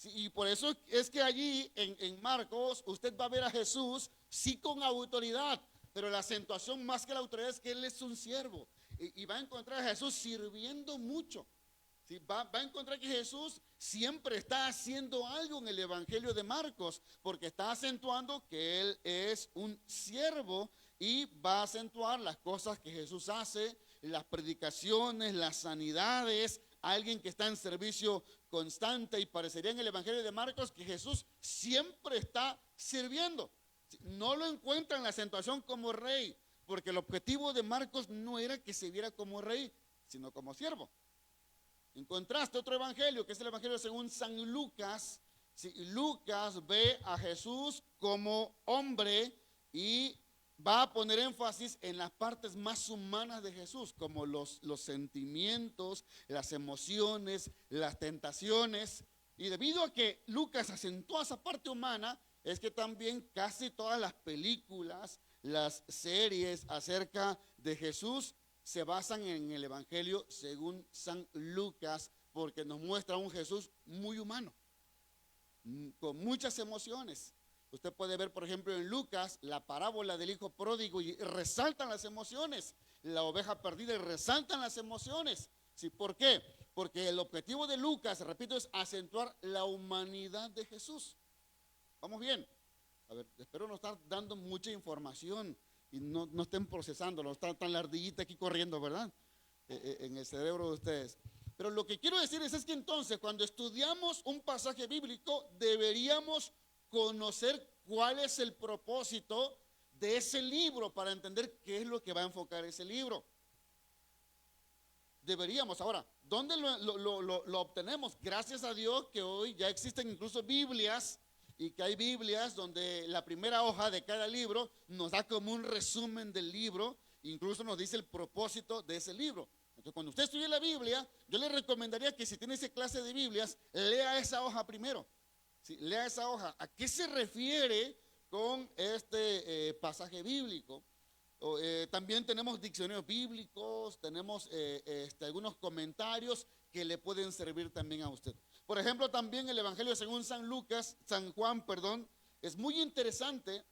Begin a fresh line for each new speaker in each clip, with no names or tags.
Sí, y por eso es que allí en Marcos usted va a ver a Jesús sí con autoridad, pero la acentuación más que la autoridad es que Él es un siervo. Y va a encontrar a Jesús sirviendo mucho. ¿Sí? Va a encontrar que Jesús siempre está haciendo algo en el Evangelio de Marcos, porque está acentuando que Él es un siervo y va a acentuar las cosas que Jesús hace, las predicaciones, las sanidades, alguien que está en servicio constante, y parecería en el Evangelio de Marcos que Jesús siempre está sirviendo. No lo encuentra en la acentuación como rey, porque el objetivo de Marcos no era que se viera como rey, sino como siervo. En contraste, otro evangelio, que es el evangelio según San Lucas, si Lucas ve a Jesús como hombre y va a poner énfasis en las partes más humanas de Jesús, como los sentimientos, las emociones, las tentaciones. Y debido a que Lucas acentúa esa parte humana, es que también casi todas las películas, las series acerca de Jesús se basan en el Evangelio según San Lucas, porque nos muestra un Jesús muy humano, con muchas emociones. Usted puede ver, por ejemplo, en Lucas la parábola del hijo pródigo y resaltan las emociones, la oveja perdida y resaltan las emociones. ¿Sí? ¿Por qué? Porque el objetivo de Lucas, repito, es acentuar la humanidad de Jesús. ¿Vamos bien? A ver, espero no estar dando mucha información y no estén procesándolo, está tan la ardillita aquí corriendo, ¿verdad? En el cerebro de ustedes. Pero lo que quiero decir es que entonces cuando estudiamos un pasaje bíblico deberíamos conocer cuál es el propósito de ese libro para entender qué es lo que va a enfocar ese libro. Deberíamos. Ahora, ¿dónde lo obtenemos? Gracias a Dios que hoy ya existen incluso Biblias, y que hay Biblias donde la primera hoja de cada libro nos da como un resumen del libro, incluso nos dice el propósito de ese libro. Entonces, cuando usted estudie la Biblia, yo le recomendaría que si tiene esa clase de Biblias, lea esa hoja primero. ¿Sí? Lea esa hoja. ¿A qué se refiere con este pasaje bíblico? También tenemos diccionarios bíblicos, tenemos algunos comentarios que le pueden servir también a usted. Por ejemplo, también el Evangelio según San Juan, es muy interesante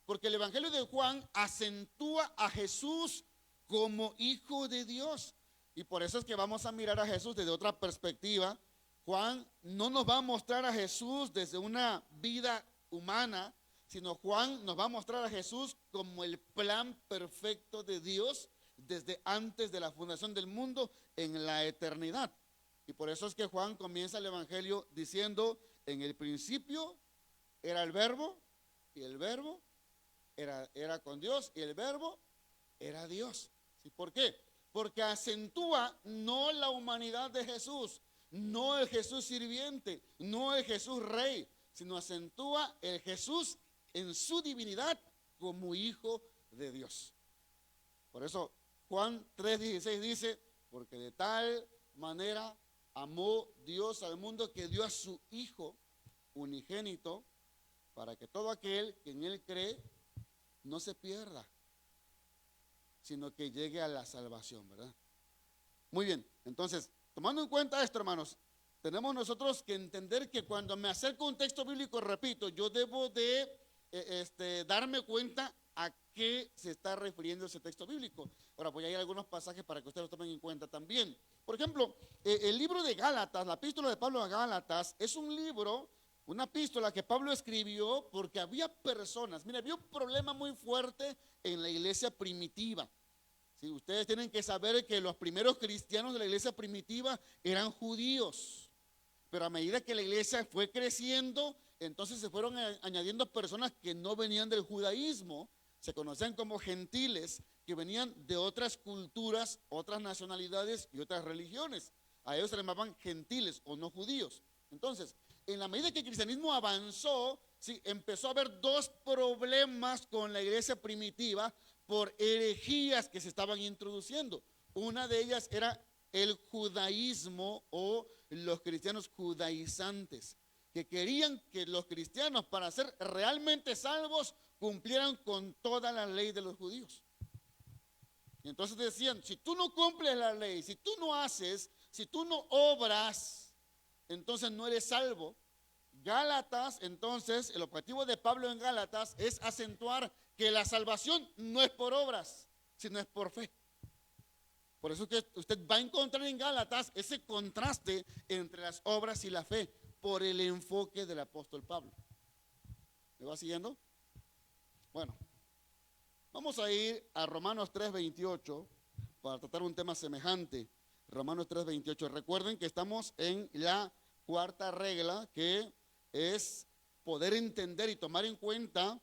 porque el Evangelio de Juan acentúa a Jesús como hijo de Dios. Y por eso es que vamos a mirar a Jesús desde otra perspectiva. Juan no nos va a mostrar a Jesús desde una vida humana, sino Juan nos va a mostrar a Jesús como el plan perfecto de Dios desde antes de la fundación del mundo en la eternidad. Y por eso es que Juan comienza el Evangelio diciendo: en el principio era el verbo, y el verbo era con Dios, y el verbo era Dios. ¿Sí? ¿Por qué? Porque acentúa no la humanidad de Jesús, no el Jesús sirviente, no el Jesús rey, sino acentúa el Jesús en su divinidad como hijo de Dios. Por eso Juan 3:16 dice: porque de tal manera amó Dios al mundo que dio a su Hijo unigénito, para que todo aquel que en Él cree no se pierda, sino que llegue a la salvación, ¿verdad? Muy bien, entonces, tomando en cuenta esto, hermanos, tenemos nosotros que entender que cuando me acerco a un texto bíblico, repito, yo debo de darme cuenta a qué se está refiriendo ese texto bíblico. Ahora, pues hay algunos pasajes para que ustedes lo tomen en cuenta también. Por ejemplo, el libro de Gálatas, la epístola de Pablo a Gálatas, es un libro, una epístola que Pablo escribió porque había personas, mira, había un problema muy fuerte en la iglesia primitiva. ¿Sí? Ustedes tienen que saber que los primeros cristianos de la iglesia primitiva eran judíos, pero a medida que la iglesia fue creciendo, entonces se fueron añadiendo personas que no venían del judaísmo, se conocían como gentiles, que venían de otras culturas, otras nacionalidades y otras religiones. A ellos se les llamaban gentiles o no judíos. Entonces, en la medida que el cristianismo avanzó, sí, empezó a haber dos problemas con la iglesia primitiva por herejías que se estaban introduciendo. Una de ellas era el judaísmo o los cristianos judaizantes, que querían que los cristianos, para ser realmente salvos, cumplieran con toda la ley de los judíos. Y entonces decían: si tú no cumples la ley, si tú no haces, si tú no obras, entonces no eres salvo. Gálatas, entonces, el objetivo de Pablo en Gálatas es acentuar que la salvación no es por obras, sino es por fe. Por eso que usted va a encontrar en Gálatas ese contraste entre las obras y la fe, por el enfoque del apóstol Pablo. ¿Me va siguiendo? Bueno, vamos a ir a Romanos 3:28 para tratar un tema semejante. Romanos 3:28. Recuerden que estamos en la cuarta regla, que es poder entender y tomar en cuenta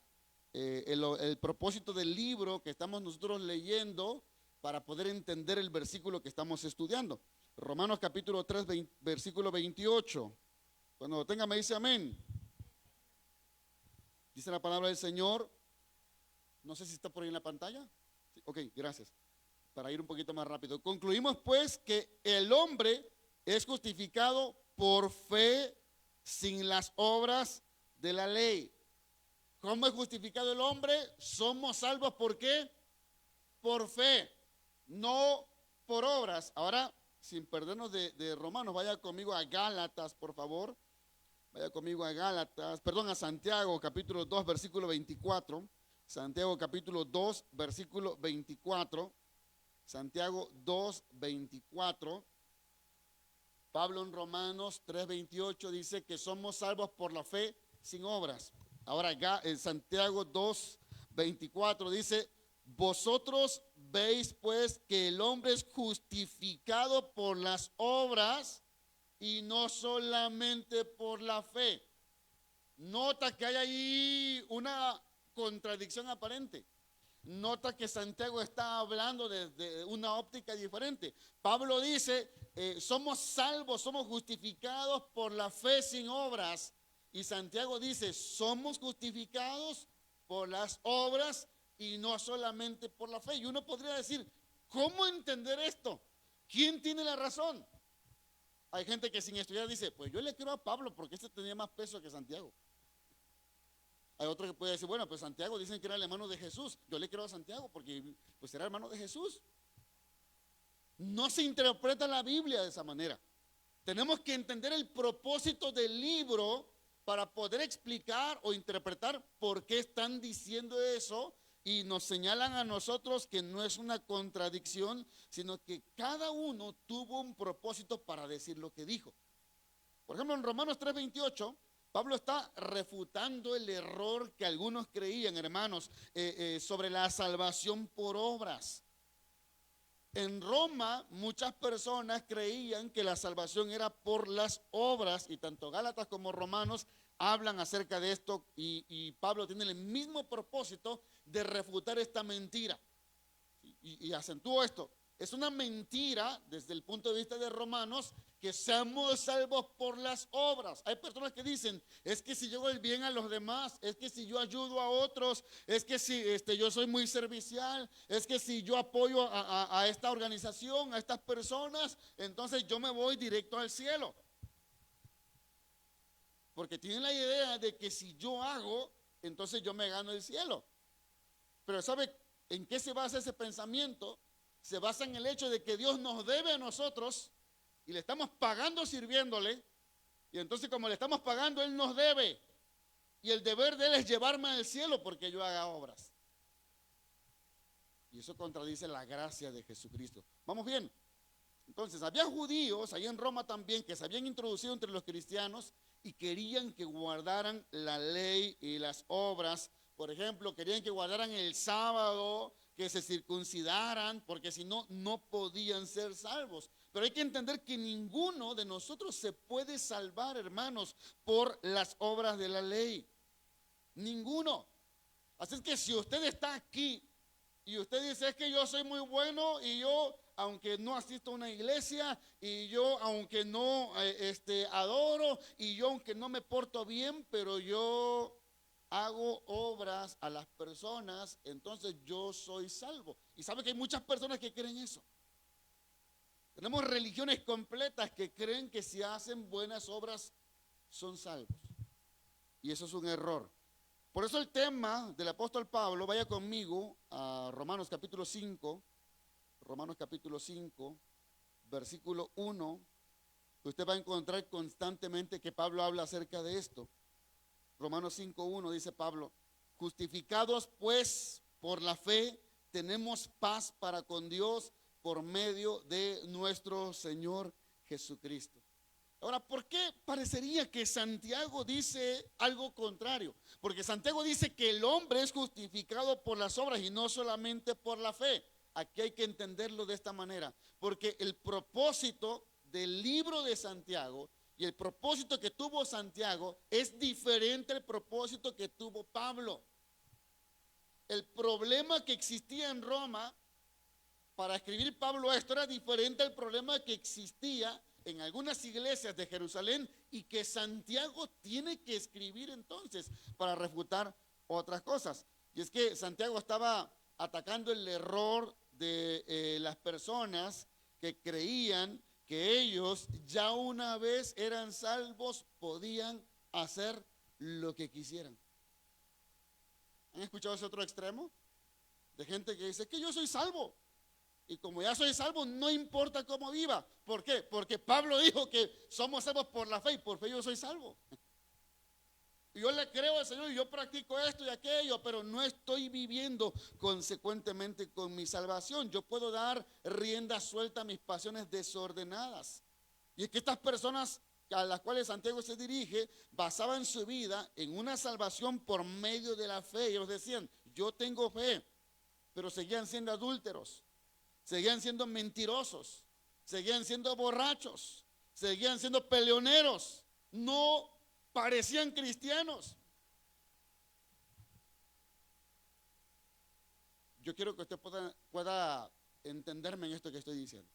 el propósito del libro que estamos nosotros leyendo para poder entender el versículo que estamos estudiando. Romanos capítulo 3, versículo 28. Cuando lo tenga me dice amén. Dice la palabra del Señor. No sé si está por ahí en la pantalla. Sí, ok, gracias. Para ir un poquito más rápido. Concluimos pues que el hombre es justificado por fe sin las obras de la ley. ¿Cómo es justificado el hombre? Somos salvos ¿por qué? Por fe, no por obras. Ahora, sin perdernos de Romanos, vaya conmigo a Gálatas, por favor. Vaya conmigo a Gálatas, perdón, a Santiago, capítulo 2, versículo 24. Santiago, capítulo 2, versículo 24. Santiago 2, 24. Pablo en Romanos 3:28 dice que somos salvos por la fe sin obras. Ahora en Santiago 2:24 dice, vosotros veis pues que el hombre es justificado por las obras y no solamente por la fe. Nota que hay ahí una contradicción aparente. Nota que Santiago está hablando desde una óptica diferente. Pablo dice, somos salvos, somos justificados por la fe sin obras. Y Santiago dice, somos justificados por las obras y no solamente por la fe. Y uno podría decir, ¿cómo entender esto? ¿Quién tiene la razón? Hay gente que sin estudiar dice, pues yo le creo a Pablo porque este tenía más peso que Santiago. Hay otro que puede decir, bueno, pues Santiago dicen que era el hermano de Jesús. Yo le creo a Santiago porque pues era hermano de Jesús. No se interpreta la Biblia de esa manera. Tenemos que entender el propósito del libro para poder explicar o interpretar por qué están diciendo eso, y nos señalan a nosotros que no es una contradicción, sino que cada uno tuvo un propósito para decir lo que dijo. Por ejemplo, en Romanos 3:28, Pablo está refutando el error que algunos creían, hermanos, sobre la salvación por obras. En Roma muchas personas creían que la salvación era por las obras, y tanto Gálatas como Romanos hablan acerca de esto, y Pablo tiene el mismo propósito de refutar esta mentira. Y acentúo esto. Es una mentira desde el punto de vista de Romanos que seamos salvos por las obras. Hay personas que dicen, es que si yo hago el bien a los demás, es que si yo ayudo a otros, es que si yo soy muy servicial, es que si yo apoyo a esta organización, a estas personas, entonces yo me voy directo al cielo. Porque tienen la idea de que si yo hago, entonces yo me gano el cielo. Pero ¿sabe en qué se basa ese pensamiento? Se basa en el hecho de que Dios nos debe a nosotros y le estamos pagando sirviéndole, y entonces como le estamos pagando, Él nos debe, y el deber de Él es llevarme al cielo porque yo haga obras. Y eso contradice la gracia de Jesucristo. ¿Vamos bien? Entonces había judíos ahí en Roma también que se habían introducido entre los cristianos y querían que guardaran la ley y las obras. Por ejemplo, querían que guardaran el sábado, que se circuncidaran, porque si no, no podían ser salvos. Pero hay que entender que ninguno de nosotros se puede salvar, hermanos, por las obras de la ley. Ninguno. Así es que si usted está aquí y usted dice, es que yo soy muy bueno, y yo, aunque no asisto a una iglesia, y yo, aunque no adoro, y yo, aunque no me porto bien, pero yo hago obras a las personas, entonces yo soy salvo. Y sabe que hay muchas personas que creen eso. Tenemos religiones completas que creen que si hacen buenas obras son salvos. Y eso es un error. Por eso el tema del apóstol Pablo, vaya conmigo a Romanos capítulo 5, Romanos capítulo 5, versículo 1 Usted va a encontrar constantemente que Pablo habla acerca de esto. Romanos 5:1 dice Pablo: justificados pues por la fe, tenemos paz para con Dios por medio de nuestro Señor Jesucristo. Ahora, ¿por qué parecería que Santiago dice algo contrario? Porque Santiago dice que el hombre es justificado por las obras y no solamente por la fe. Aquí hay que entenderlo de esta manera, porque el propósito del libro de Santiago y el propósito que tuvo Santiago es diferente al propósito que tuvo Pablo. El problema que existía en Roma para escribir Pablo esto era diferente al problema que existía en algunas iglesias de Jerusalén y que Santiago tiene que escribir entonces para refutar otras cosas. Y es que Santiago estaba atacando el error de las personas que creían que ellos ya una vez eran salvos, podían hacer lo que quisieran. ¿Han escuchado ese otro extremo? De gente que dice que yo soy salvo. Y como ya soy salvo, no importa cómo viva. ¿Por qué? Porque Pablo dijo que somos salvos por la fe y por fe yo soy salvo. Y yo le creo al Señor y yo practico esto y aquello, pero no estoy viviendo consecuentemente con mi salvación. Yo puedo dar rienda suelta a mis pasiones desordenadas. Y es que estas personas a las cuales Santiago se dirige basaban su vida en una salvación por medio de la fe. Ellos decían, yo tengo fe, pero seguían siendo adúlteros. Seguían siendo mentirosos, seguían siendo borrachos, seguían siendo peleoneros, no parecían cristianos. Yo quiero que usted pueda entenderme en esto que estoy diciendo.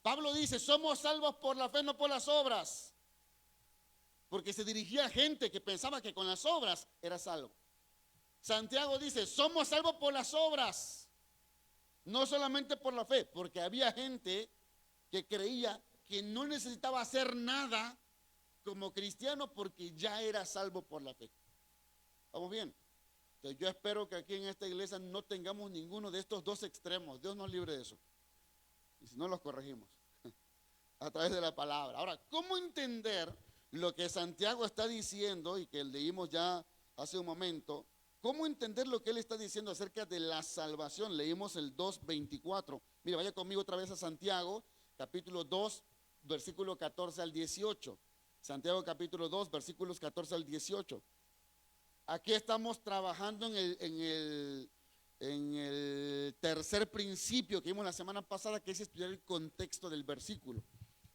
Pablo dice, somos salvos por la fe, no por las obras, porque se dirigía a gente que pensaba que con las obras era salvo. Santiago dice, somos salvos por las obras, no solamente por la fe, porque había gente que creía que no necesitaba hacer nada como cristiano porque ya era salvo por la fe. ¿Vamos bien? Entonces yo espero que aquí en esta iglesia no tengamos ninguno de estos dos extremos. Dios nos libre de eso. Y si no, los corregimos a través de la palabra. Ahora, ¿cómo entender lo que Santiago está diciendo y que leímos ya hace un momento? ¿Cómo entender lo que él está diciendo acerca de la salvación? Leímos el 2:24. Mira, vaya conmigo otra vez a Santiago, capítulo 2, versículo 14 al 18. Santiago capítulo 2, versículos 14 al 18. Aquí estamos trabajando en el tercer principio que vimos la semana pasada, que es estudiar el contexto del versículo.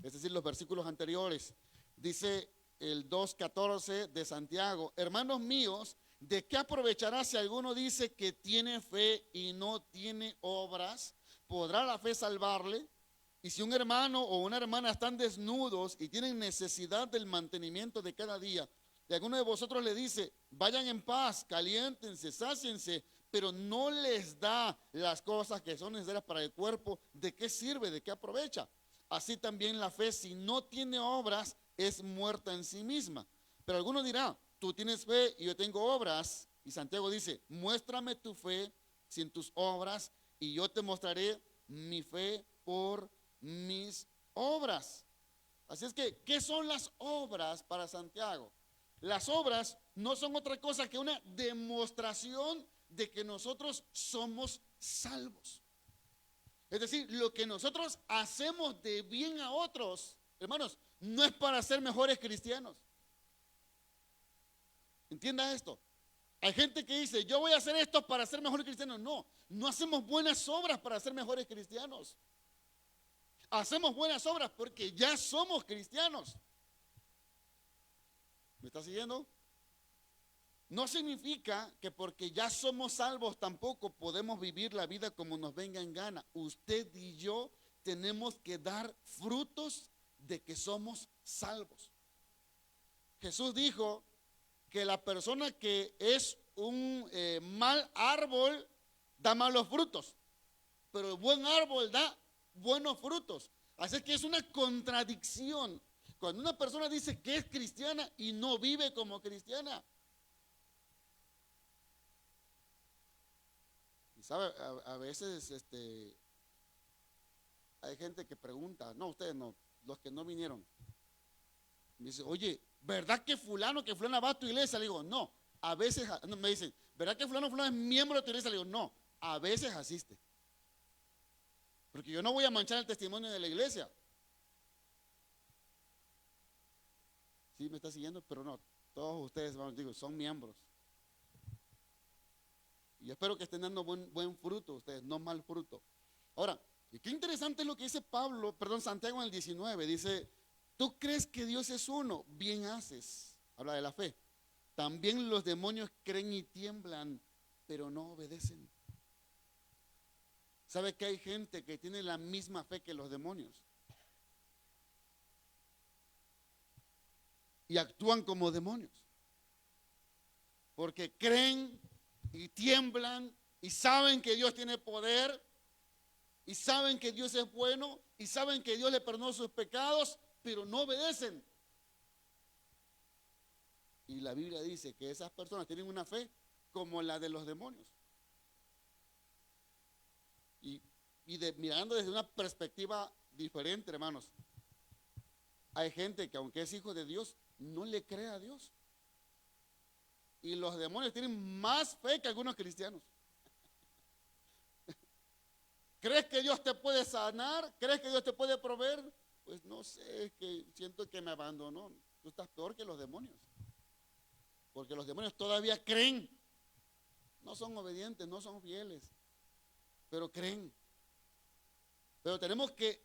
Es decir, los versículos anteriores. Dice el 2:14 de Santiago, hermanos míos, ¿de qué aprovechará si alguno dice que tiene fe y no tiene obras? ¿Podrá la fe salvarle? Y si un hermano o una hermana están desnudos y tienen necesidad del mantenimiento de cada día, y alguno de vosotros le dice, vayan en paz, caliéntense, sáciense, pero no les da las cosas que son necesarias para el cuerpo, ¿de qué sirve? ¿De qué aprovecha? Así también la fe, si no tiene obras, es muerta en sí misma. Pero alguno dirá, tú tienes fe y yo tengo obras. Y Santiago dice, muéstrame tu fe sin tus obras y yo te mostraré mi fe por mis obras. Así es que, ¿qué son las obras para Santiago? Las obras no son otra cosa que una demostración de que nosotros somos salvos. Es decir, lo que nosotros hacemos de bien a otros, hermanos, no es para ser mejores cristianos. Entienda esto. Hay gente que dice, yo voy a hacer esto para ser mejores cristianos. No, no hacemos buenas obras para ser mejores cristianos. Hacemos buenas obras porque ya somos cristianos. ¿Me está siguiendo? No significa que porque ya somos salvos tampoco podemos vivir la vida como nos venga en gana. Usted y yo tenemos que dar frutos de que somos salvos. Jesús dijo que la persona que es un mal árbol da malos frutos, pero el buen árbol da buenos frutos. Así que es una contradicción cuando una persona dice que es cristiana y no vive como cristiana. Y sabe, a veces hay gente que pregunta, no, ustedes no, los que no vinieron. Me dice, oye, ¿verdad que fulana va a tu iglesia? Le digo, no, a veces, no, me dicen, ¿verdad que fulano es miembro de tu iglesia? Le digo, no, a veces asiste. Porque yo no voy a manchar el testimonio de la iglesia. Sí, me está siguiendo, pero no, todos ustedes, digo, son miembros. Y espero que estén dando buen fruto ustedes, no mal fruto. Ahora, y qué interesante es lo que dice Santiago en el 19, dice, ¿tú crees que Dios es uno? Bien haces. Habla de la fe. También los demonios creen y tiemblan, pero no obedecen. ¿Sabe que hay gente que tiene la misma fe que los demonios? Y actúan como demonios. Porque creen y tiemblan y saben que Dios tiene poder y saben que Dios es bueno y saben que Dios le perdonó sus pecados, pero no obedecen. Y la Biblia dice que esas personas tienen una fe como la de los demonios. Mirando desde una perspectiva diferente, hermanos, hay gente que aunque es hijo de Dios, no le cree a Dios. Y los demonios tienen más fe que algunos cristianos. ¿Crees que Dios te puede sanar? ¿Crees que Dios te puede proveer? Pues no sé, es que siento que me abandonó. Tú estás peor que los demonios. Porque los demonios todavía creen. No son obedientes, no son fieles, pero creen. Pero tenemos que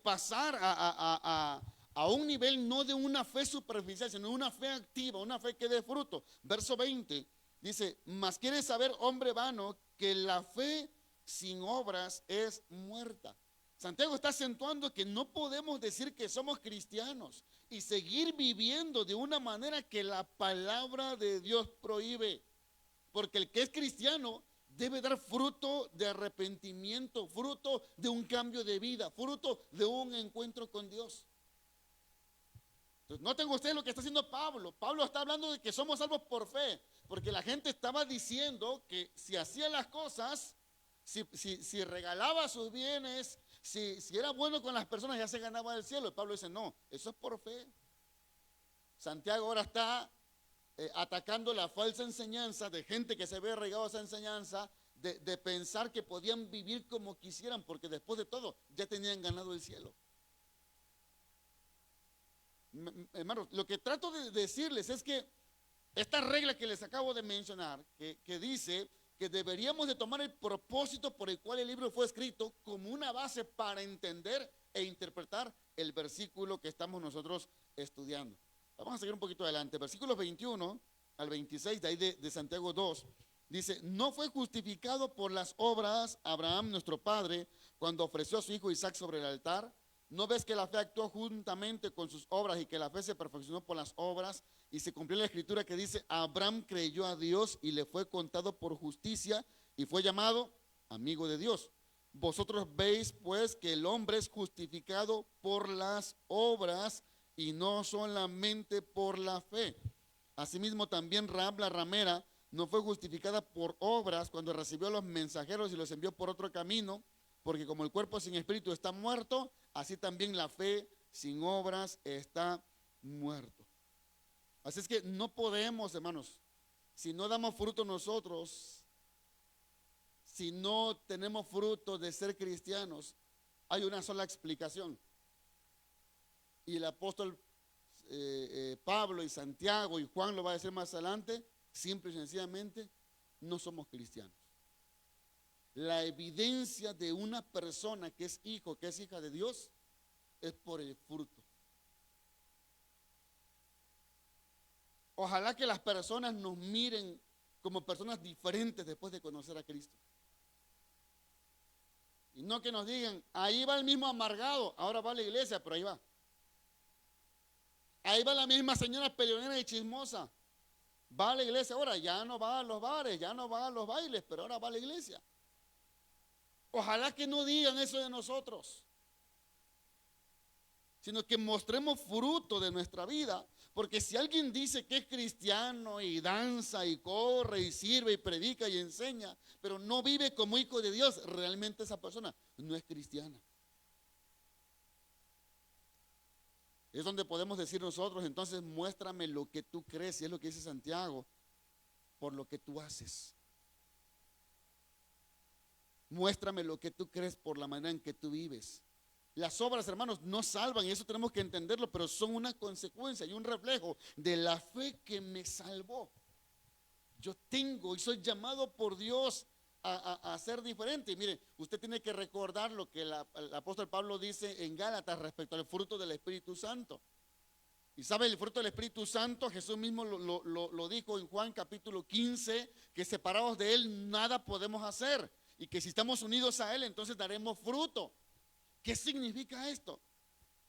pasar a un nivel no de una fe superficial, sino una fe activa, una fe que dé fruto. Verso 20 dice, mas quieres saber, hombre vano, que la fe sin obras es muerta. Santiago está acentuando que no podemos decir que somos cristianos y seguir viviendo de una manera que la palabra de Dios prohíbe. Porque el que es cristiano debe dar fruto de arrepentimiento, fruto de un cambio de vida, fruto de un encuentro con Dios. Entonces, noten ustedes lo que está haciendo Pablo. Pablo está hablando de que somos salvos por fe, porque la gente estaba diciendo que si hacía las cosas, si regalaba sus bienes, si era bueno con las personas, ya se ganaba el cielo. Y Pablo dice, no, eso es por fe. Santiago ahora está atacando la falsa enseñanza de gente que se ve arraigado a esa enseñanza de pensar que podían vivir como quisieran, porque después de todo ya tenían ganado el cielo. Hermanos, lo que trato de decirles es que esta regla que les acabo de mencionar, que dice que deberíamos de tomar el propósito por el cual el libro fue escrito como una base para entender e interpretar el versículo que estamos nosotros estudiando. Vamos a seguir un poquito adelante. Versículos 21 al 26 de ahí de Santiago 2. Dice, no fue justificado por las obras Abraham nuestro padre cuando ofreció a su hijo Isaac sobre el altar. ¿No ves que la fe actuó juntamente con sus obras y que la fe se perfeccionó por las obras? Y se cumplió la escritura que dice, Abraham creyó a Dios y le fue contado por justicia y fue llamado amigo de Dios. Vosotros veis pues que el hombre es justificado por las obras y no solamente por la fe. Asimismo también Rahab la ramera no fue justificada por obras cuando recibió a los mensajeros y los envió por otro camino, porque como el cuerpo sin espíritu está muerto, así también la fe sin obras está muerto. Así es que no podemos, hermanos, si no damos fruto nosotros, si no tenemos fruto de ser cristianos, hay una sola explicación. Y el apóstol Pablo y Santiago y Juan lo va a decir más adelante, simple y sencillamente, no somos cristianos. La evidencia de una persona que es hijo, que es hija de Dios, es por el fruto. Ojalá que las personas nos miren como personas diferentes después de conocer a Cristo. Y no que nos digan, ahí va el mismo amargado, ahora va a la iglesia, pero ahí va. Ahí va la misma señora peleonera y chismosa. Va a la iglesia ahora, ya no va a los bares, ya no va a los bailes, pero ahora va a la iglesia. Ojalá que no digan eso de nosotros, sino que mostremos fruto de nuestra vida. Porque si alguien dice que es cristiano y danza y corre y sirve y predica y enseña, pero no vive como hijo de Dios, realmente esa persona no es cristiana. Es donde podemos decir nosotros, entonces muéstrame lo que tú crees, y es lo que dice Santiago, por lo que tú haces. Muéstrame lo que tú crees por la manera en que tú vives. Las obras, hermanos, no salvan, y eso tenemos que entenderlo, pero son una consecuencia y un reflejo de la fe que me salvó. Yo tengo y soy llamado por Dios a ser diferente. Y mire, usted tiene que recordar lo que el apóstol Pablo dice en Gálatas respecto al fruto del Espíritu Santo. Y sabe, el fruto del Espíritu Santo, Jesús mismo lo dijo en Juan capítulo 15, que separados de Él nada podemos hacer. Y que si estamos unidos a Él, entonces daremos fruto. ¿Qué significa esto?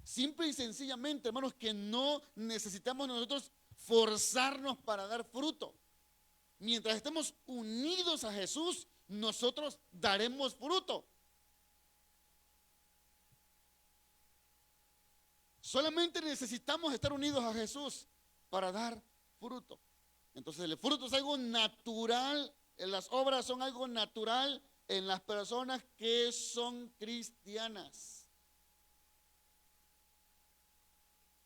Simple y sencillamente, hermanos, que no necesitamos nosotros forzarnos para dar fruto. Mientras estemos unidos a Jesús, nosotros daremos fruto. Solamente necesitamos estar unidos a Jesús para dar fruto. Entonces el fruto es algo natural, las obras son algo natural en las personas que son cristianas.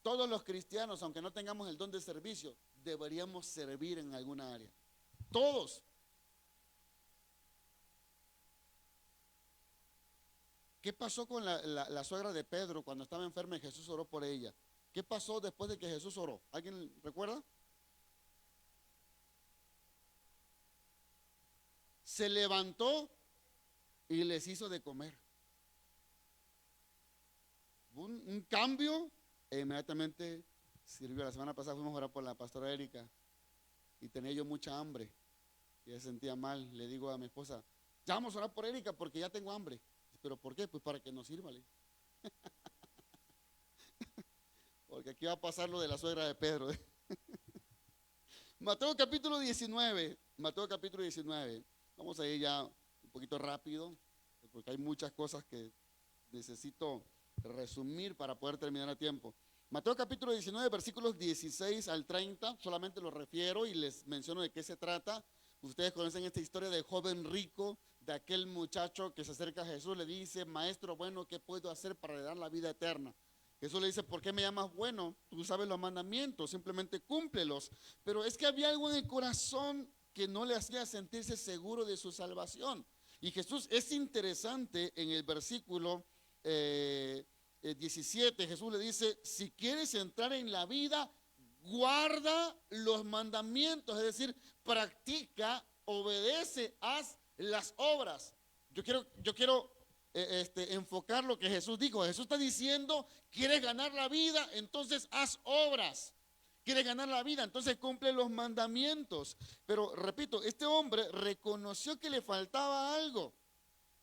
Todos los cristianos, aunque no tengamos el don de servicio, deberíamos servir en alguna área. Todos. ¿Qué pasó con la suegra de Pedro cuando estaba enferma y Jesús oró por ella? ¿Qué pasó después de que Jesús oró? ¿Alguien recuerda? Se levantó y les hizo de comer. Un cambio e inmediatamente sirvió. La semana pasada fuimos a orar por la pastora Erika y tenía yo mucha hambre y ella se sentía mal. Le digo a mi esposa, ya vamos a orar por Erika porque ya tengo hambre. ¿Pero por qué? Pues para que nos sirva. Porque aquí va a pasar lo de la suegra de Pedro. Mateo capítulo 19. Mateo capítulo 19. Vamos a ir ya un poquito rápido, porque hay muchas cosas que necesito resumir para poder terminar a tiempo. Mateo capítulo 19, versículos 16 al 30. Solamente los refiero y les menciono de qué se trata. Ustedes conocen esta historia del joven rico, de aquel muchacho que se acerca a Jesús, le dice, maestro bueno, ¿qué puedo hacer para heredar la vida eterna? Jesús le dice, ¿por qué me llamas bueno? Tú sabes los mandamientos, simplemente cúmplelos. Pero es que había algo en el corazón que no le hacía sentirse seguro de su salvación. Y Jesús, es interesante, en el versículo 17, Jesús le dice, si quieres entrar en la vida, guarda los mandamientos, es decir, practica, obedece, haz las obras. Yo quiero enfocar lo que Jesús dijo. Jesús está diciendo, ¿quieres ganar la vida? Entonces haz obras. ¿Quieres ganar la vida? Entonces cumple los mandamientos. Pero repito, este hombre reconoció que le faltaba algo.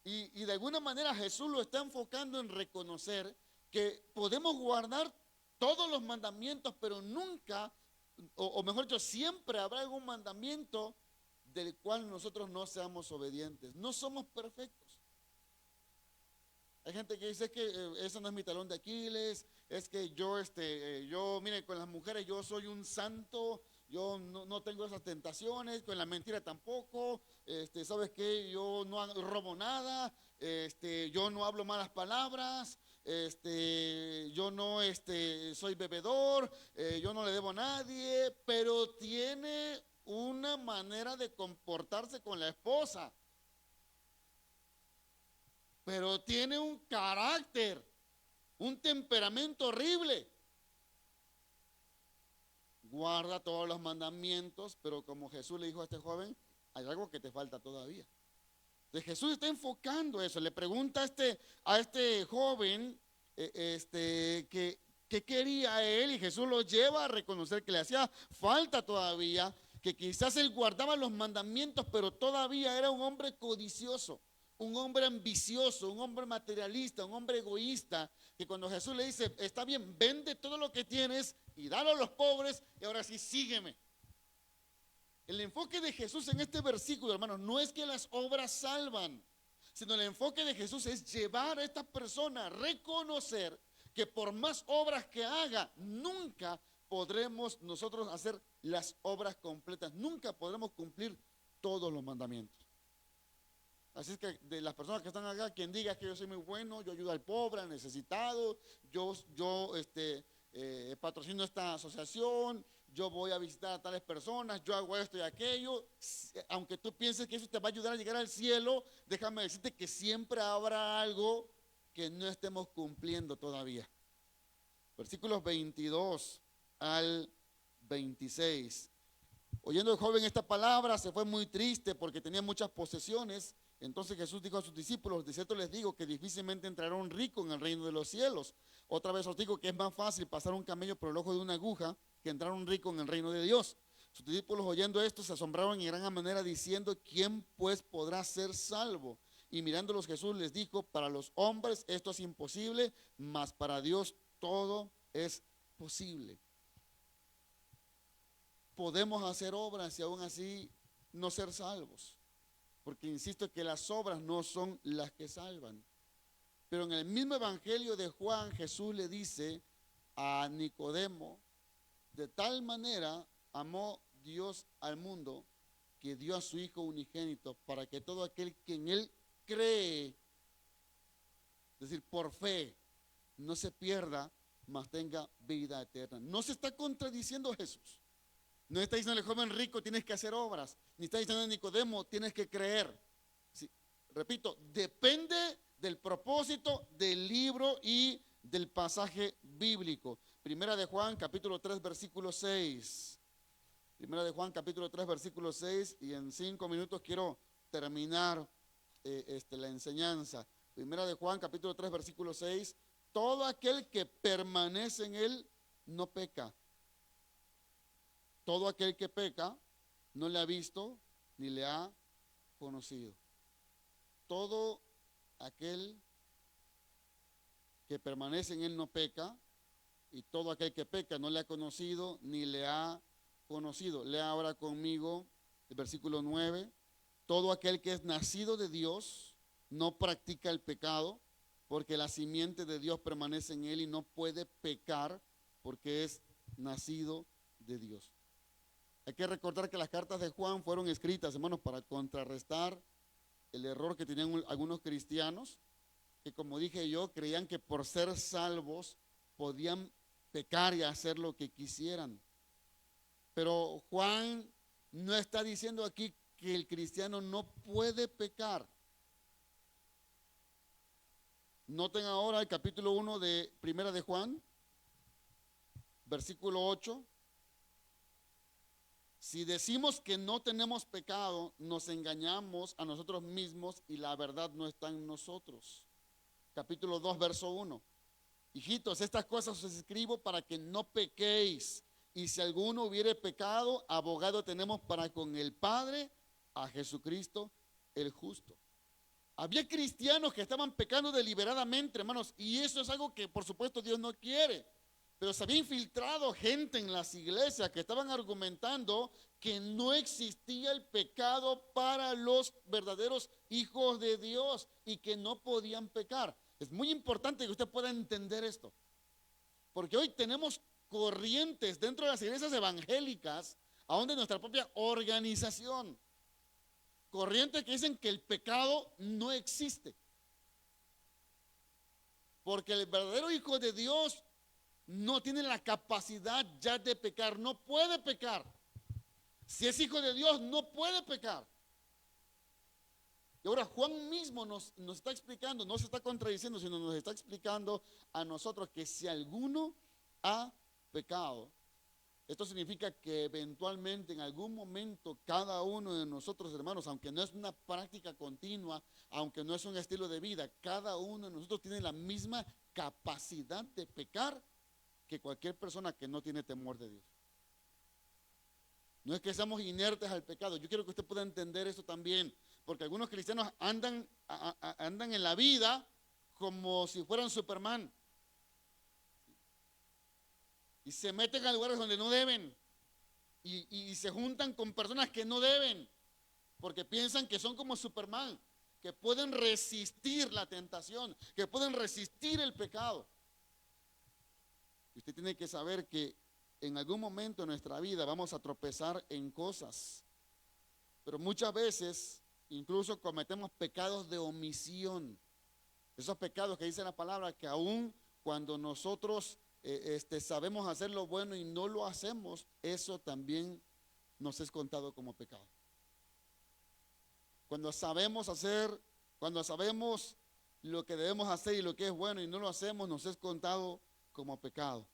Y de alguna manera Jesús lo está enfocando en reconocer que podemos guardar todos los mandamientos, pero nunca, o mejor dicho, siempre habrá algún mandamiento del cual nosotros no seamos obedientes. No somos perfectos. Hay gente que dice que eso no es mi talón de Aquiles, es que yo, mire, con las mujeres yo soy un santo, yo no tengo esas tentaciones, con la mentira tampoco, ¿sabes qué? Yo no robo nada, yo no hablo malas palabras, yo no soy bebedor, yo no le debo a nadie, pero tiene una manera de comportarse con la esposa, pero tiene un carácter, un temperamento horrible. Guarda todos los mandamientos, pero como Jesús le dijo a este joven, hay algo que te falta todavía. Entonces Jesús está enfocando eso. Le pregunta a este joven qué quería él, y Jesús lo lleva a reconocer que le hacía falta todavía, que quizás él guardaba los mandamientos, pero todavía era un hombre codicioso, un hombre ambicioso, un hombre materialista, un hombre egoísta, que cuando Jesús le dice, está bien, vende todo lo que tienes y dalo a los pobres y ahora sí sígueme. El enfoque de Jesús en este versículo, hermanos, no es que las obras salvan, sino el enfoque de Jesús es llevar a esta persona a reconocer que por más obras que haga, nunca podremos nosotros hacer las obras completas, nunca podremos cumplir todos los mandamientos. Así es que de las personas que están acá, quien diga que yo soy muy bueno, yo ayudo al pobre, al necesitado, yo patrocino esta asociación, yo voy a visitar a tales personas, yo hago esto y aquello. Aunque tú pienses que eso te va a ayudar a llegar al cielo, déjame decirte que siempre habrá algo que no estemos cumpliendo todavía. Versículos 22 al 26. Oyendo el joven esta palabra, se fue muy triste porque tenía muchas posesiones. Entonces Jesús dijo a sus discípulos: de cierto les digo que difícilmente entrará un rico en el reino de los cielos. Otra vez os digo que es más fácil pasar un camello por el ojo de una aguja que entrar un rico en el reino de Dios. Sus discípulos, oyendo esto, se asombraron en gran manera, diciendo: ¿quién pues podrá ser salvo? Y mirándolos Jesús les dijo: para los hombres esto es imposible, mas para Dios todo es posible. Podemos hacer obras y aún así no ser salvos, porque insisto que las obras no son las que salvan. Pero en el mismo evangelio de Juan, Jesús le dice a Nicodemo: de tal manera amó Dios al mundo que dio a su Hijo unigénito, para que todo aquel que en Él cree, es decir, por fe, no se pierda, mas tenga vida eterna. No se está contradiciendo Jesús. No está diciendo al joven rico: tienes que hacer obras. Ni está diciendo a Nicodemo: tienes que creer. Sí, repito, depende del propósito del libro y del pasaje bíblico. Primera de Juan, capítulo 3, versículo 6. Primera de Juan, capítulo 3, versículo 6. Y en 5 minutos quiero terminar la enseñanza. Primera de Juan, capítulo 3, versículo 6. Todo aquel que permanece en él no peca. Todo aquel que peca no le ha visto ni le ha conocido. Todo aquel que permanece en él no peca, y todo aquel que peca no le ha conocido ni le ha conocido. Lea ahora conmigo el versículo 9. Todo aquel que es nacido de Dios no practica el pecado, porque la simiente de Dios permanece en él y no puede pecar porque es nacido de Dios. Hay que recordar que las cartas de Juan fueron escritas, hermanos, para contrarrestar el error que tenían algunos cristianos, que, como dije yo, creían que por ser salvos podían pecar y hacer lo que quisieran. Pero Juan no está diciendo aquí que el cristiano no puede pecar. Noten ahora el capítulo 1 de Primera de Juan, versículo 8. Si decimos que no tenemos pecado, nos engañamos a nosotros mismos y la verdad no está en nosotros. Capítulo 2, verso 1. Hijitos, estas cosas os escribo para que no pequéis. Y si alguno hubiere pecado, abogado tenemos para con el Padre, a Jesucristo el justo. Había cristianos que estaban pecando deliberadamente, hermanos, y eso es algo que por supuesto Dios no quiere. Pero se había infiltrado gente en las iglesias que estaban argumentando que no existía el pecado para los verdaderos hijos de Dios y que no podían pecar. Es muy importante que usted pueda entender esto, porque hoy tenemos corrientes dentro de las iglesias evangélicas, aún de nuestra propia organización, corrientes que dicen que el pecado no existe, porque el verdadero hijo de Dios no tiene la capacidad ya de pecar, no puede pecar. Si es hijo de Dios, no puede pecar. Y ahora Juan mismo nos está explicando, no se está contradiciendo, sino nos está explicando a nosotros que si alguno ha pecado, esto significa que eventualmente en algún momento cada uno de nosotros, hermanos, aunque no es una práctica continua, aunque no es un estilo de vida, cada uno de nosotros tiene la misma capacidad de pecar que cualquier persona que no tiene temor de Dios. No es que seamos inertes al pecado. Yo quiero que usted pueda entender esto también, porque algunos cristianos andan en la vida como si fueran Superman y se meten a lugares donde no deben y se juntan con personas que no deben, porque piensan que son como Superman, que pueden resistir la tentación, que pueden resistir el pecado. Y usted tiene que saber que en algún momento de nuestra vida vamos a tropezar en cosas, pero muchas veces incluso cometemos pecados de omisión. Esos pecados que dice la palabra que aún cuando nosotros sabemos hacer lo bueno y no lo hacemos, eso también nos es contado como pecado. Cuando sabemos lo que debemos hacer y lo que es bueno y no lo hacemos, nos es contado como pecado.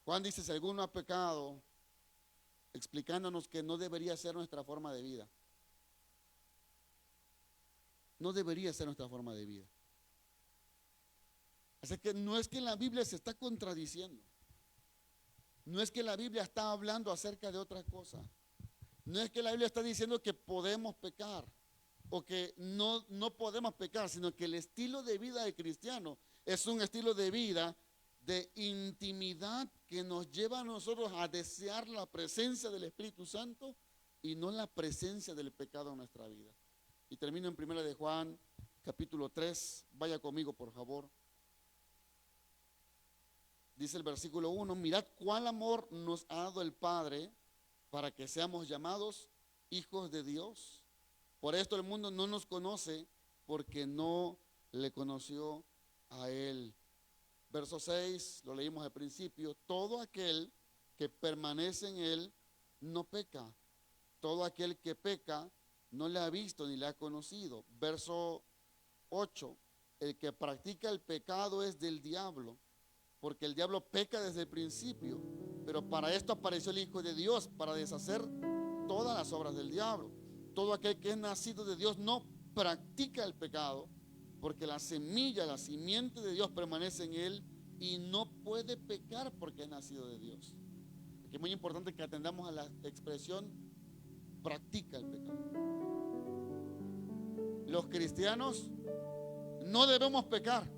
Juan dice, si alguno ha pecado, explicándonos que no debería ser nuestra forma de vida. No debería ser nuestra forma de vida. Así que no es que la Biblia se está contradiciendo. No es que la Biblia está hablando acerca de otra cosa. No es que la Biblia está diciendo que podemos pecar o que no podemos pecar, sino que el estilo de vida del cristiano es un estilo de vida de intimidad que nos lleva a nosotros a desear la presencia del Espíritu Santo y no la presencia del pecado en nuestra vida. Y termino en 1 de Juan, capítulo 3. Vaya conmigo, por favor. Dice el versículo 1, mirad cuál amor nos ha dado el Padre para que seamos llamados hijos de Dios. Por esto el mundo no nos conoce porque no le conoció a Él. Verso 6, lo leímos al principio, todo aquel que permanece en Él no peca. Todo aquel que peca no le ha visto ni le ha conocido. Verso 8, el que practica el pecado es del diablo, porque el diablo peca desde el principio, pero para esto apareció el Hijo de Dios, para deshacer todas las obras del diablo. Todo aquel que es nacido de Dios no practica el pecado, porque la semilla, la simiente de Dios permanece en él y no puede pecar porque es nacido de Dios. Aquí es muy importante que atendamos a la expresión practica el pecado. Los cristianos no debemos pecar,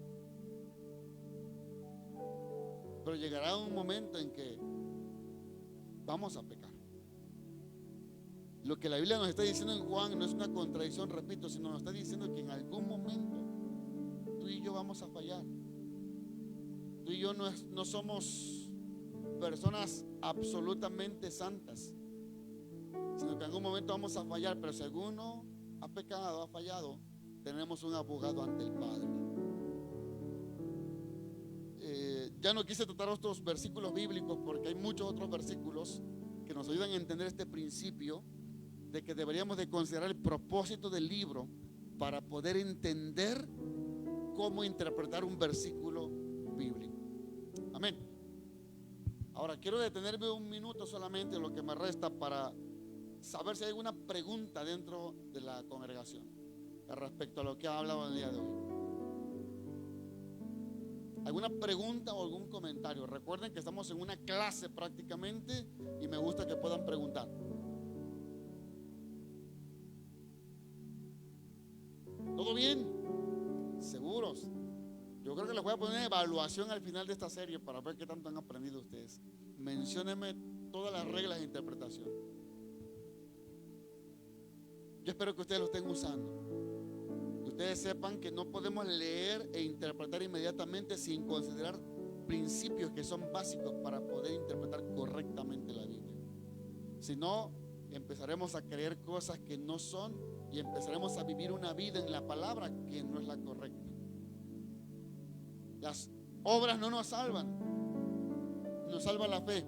pero llegará un momento en que vamos a pecar. Lo que la Biblia nos está diciendo en Juan no es una contradicción, repito, sino nos está diciendo que en algún momento tú y yo vamos a fallar. Tú y yo no somos personas absolutamente santas, sino que en algún momento vamos a fallar. Pero si alguno ha pecado, ha fallado, tenemos un abogado ante el Padre. Ya no quise tratar estos versículos bíblicos porque hay muchos otros versículos que nos ayudan a entender este principio de que deberíamos de considerar el propósito del libro para poder entender cómo interpretar un versículo bíblico. Amén. Ahora quiero detenerme un minuto solamente en lo que me resta para saber si hay alguna pregunta dentro de la congregación respecto a lo que ha hablado el día de hoy. ¿Alguna pregunta o algún comentario? Recuerden que estamos en una clase prácticamente y me gusta que puedan preguntar. ¿Todo bien? ¿Seguros? Yo creo que les voy a poner evaluación al final de esta serie para ver qué tanto han aprendido ustedes. Menciónenme todas las reglas de interpretación. Yo espero que ustedes lo estén usando. Que ustedes sepan que no podemos leer e interpretar inmediatamente sin considerar principios que son básicos para poder interpretar correctamente la Biblia. Si no, empezaremos a creer cosas que no son y empezaremos a vivir una vida en la palabra que no es la correcta. Las obras no nos salvan, nos salva la fe.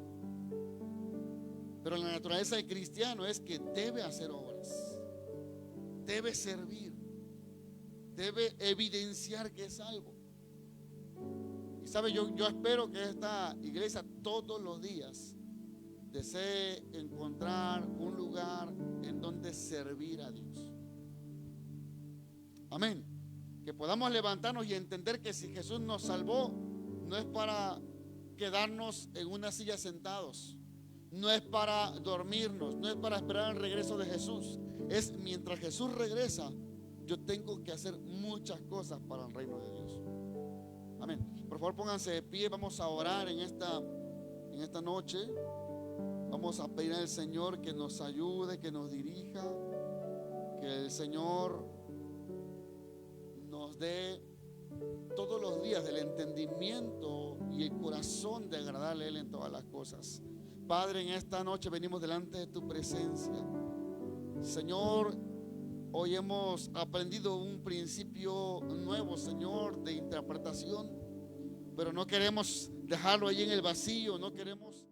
Pero la naturaleza del cristiano es que debe hacer obras, debe servir, debe evidenciar que es salvo. Y sabe, yo espero que esta iglesia todos los días desee encontrar un lugar en donde servir a Dios. Amén. Que podamos levantarnos y entender que si Jesús nos salvó, no es para quedarnos en una silla sentados, no es para dormirnos, no es para esperar el regreso de Jesús. Es mientras Jesús regresa, yo tengo que hacer muchas cosas para el reino de Dios. Amén. Por favor, pónganse de pie. Vamos a orar en esta noche. Vamos a pedir al Señor que nos ayude, que nos dirija, que el Señor nos dé todos los días del entendimiento y el corazón de agradarle a Él en todas las cosas. Padre, en esta noche venimos delante de tu presencia. Señor, hoy hemos aprendido un principio nuevo, Señor, de interpretación. pero no queremos dejarlo ahí en el vacío, no queremos